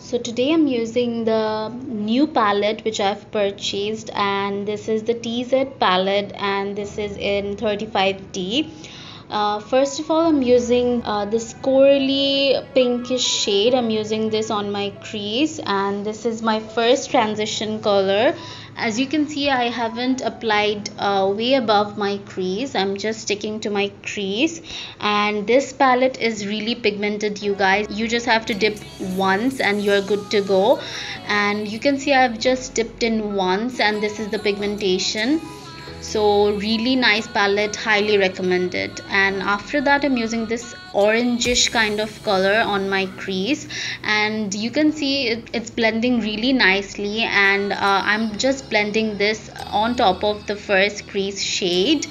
So today I'm using the new palette which I've purchased, and this is the TZ palette, and this is in 35D. First of all, I'm using this corally pinkish shade. I'm using this on my crease, and this is my first transition color. As you can see, I haven't applied way above my crease. I'm just sticking to my crease, and this palette is really pigmented, you guys. You just have to dip once and you're good to go. And you can see I've just dipped in once, and this is the pigmentation. So really nice palette, highly recommended. And after that, I'm using this orangish kind of color on my crease, and you can see it's blending really nicely. And I'm just blending this on top of the first crease shade,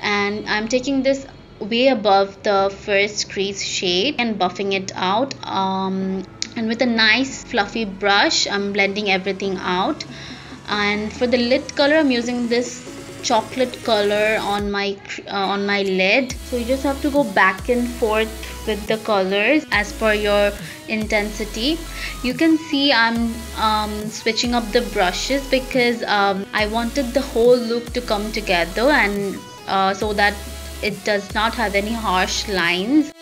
and I'm taking this way above the first crease shade and buffing it out, and with a nice fluffy brush I'm blending everything out. And for the lid color, I'm using this chocolate color on my lid. So you just have to go back and forth with the colors as per your intensity. You can see I'm switching up the brushes because I wanted the whole look to come together, and so that it does not have any harsh lines.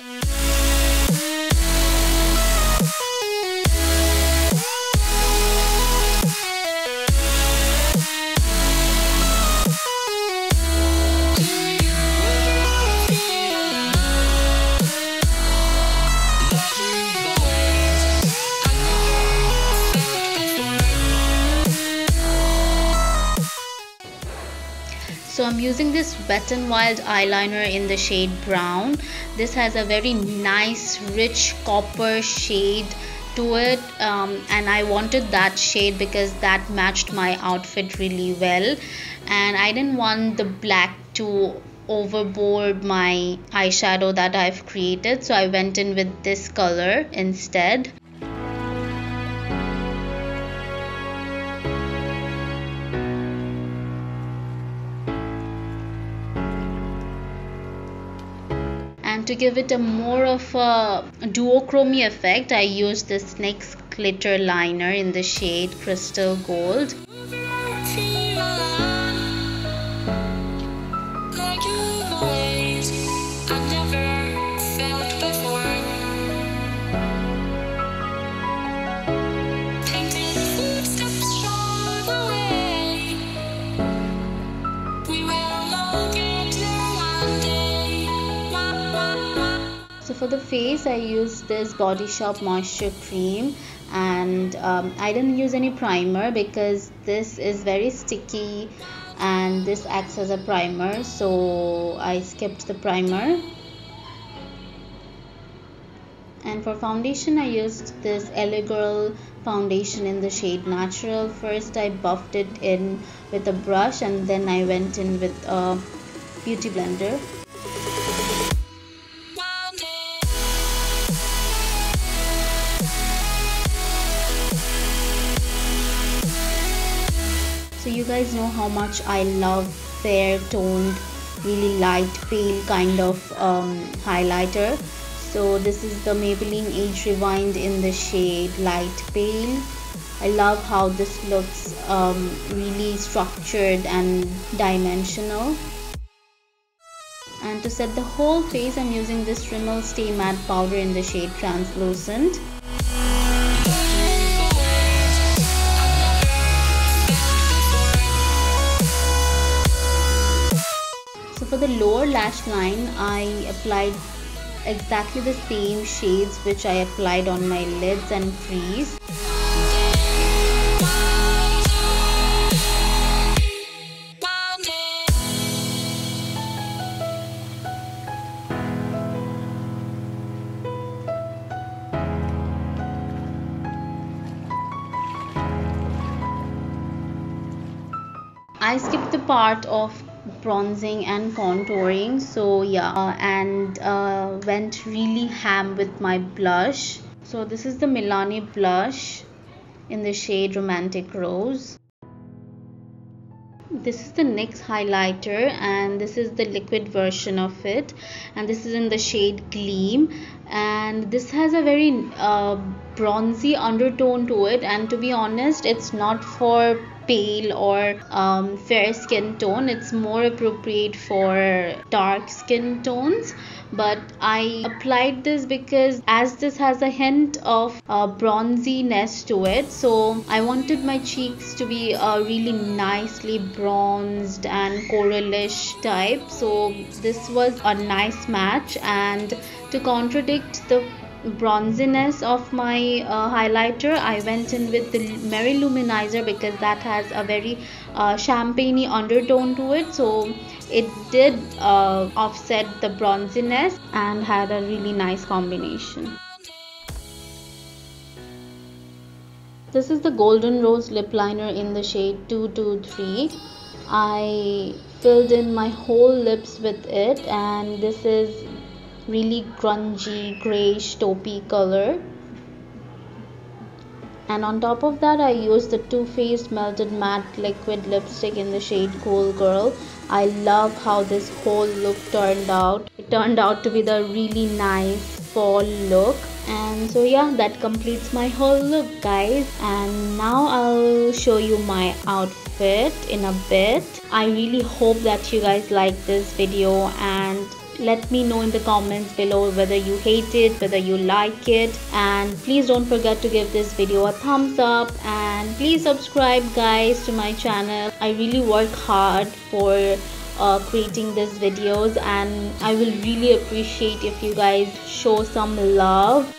So I'm using this Wet n Wild eyeliner in the shade brown. This has a very nice rich copper shade to it, and I wanted that shade because that matched my outfit really well, and I didn't want the black to overboard my eyeshadow that I've created, so I went in with this color instead. And to give it a more of a duochrome effect, I used this NYX glitter liner in the shade Crystal Gold. So for the face, I used this Body Shop moisture cream, and I didn't use any primer because this is very sticky and this acts as a primer, so I skipped the primer. And for foundation, I used this LA Girl foundation in the shade Natural. First I buffed it in with a brush, and then I went in with a beauty blender. So you guys know how much I love fair toned, really light pale kind of highlighter. So this is the Maybelline Age Rewind in the shade Light Pale. I love how this looks really structured and dimensional. And to set the whole face, I'm using this Rimmel Stay Matte powder in the shade Translucent. So for the lower lash line, I applied exactly the same shades which I applied on my lids and crease. I skipped the part of bronzing and contouring, so yeah, and went really ham with my blush. So this is the Milani blush in the shade Romantic Rose. This is the NYX highlighter, and this is the liquid version of it, and this is in the shade Gleam, and this has a very bronzy undertone to it, and to be honest, it's not for pale or fair skin tone. It's more appropriate for dark skin tones, but I applied this because as this has a hint of bronziness to it, so I wanted my cheeks to be really nicely bronzed and coralish type. So this was a nice match, and to contradict the bronziness of my highlighter, I went in with the Merry Luminizer because that has a very champagne-y undertone to it, so it did offset the bronziness and had a really nice combination. This is the Golden Rose lip liner in the shade 223. I filled in my whole lips with it, and this is really grungy grayish taupey color. And on top of that, I used the Too Faced Melted Matte Liquid Lipstick in the shade Cool Girl. I love how this whole look turned out. It turned out to be the really nice fall look. And so yeah, that completes my whole look, guys. And now I'll show you my outfit in a bit. I really hope that you guys like this video, and let me know in the comments below whether you hate it, whether you like it, and please don't forget to give this video a thumbs up, and please subscribe, guys, to my channel. I really work hard for creating these videos, and I will really appreciate if you guys show some love.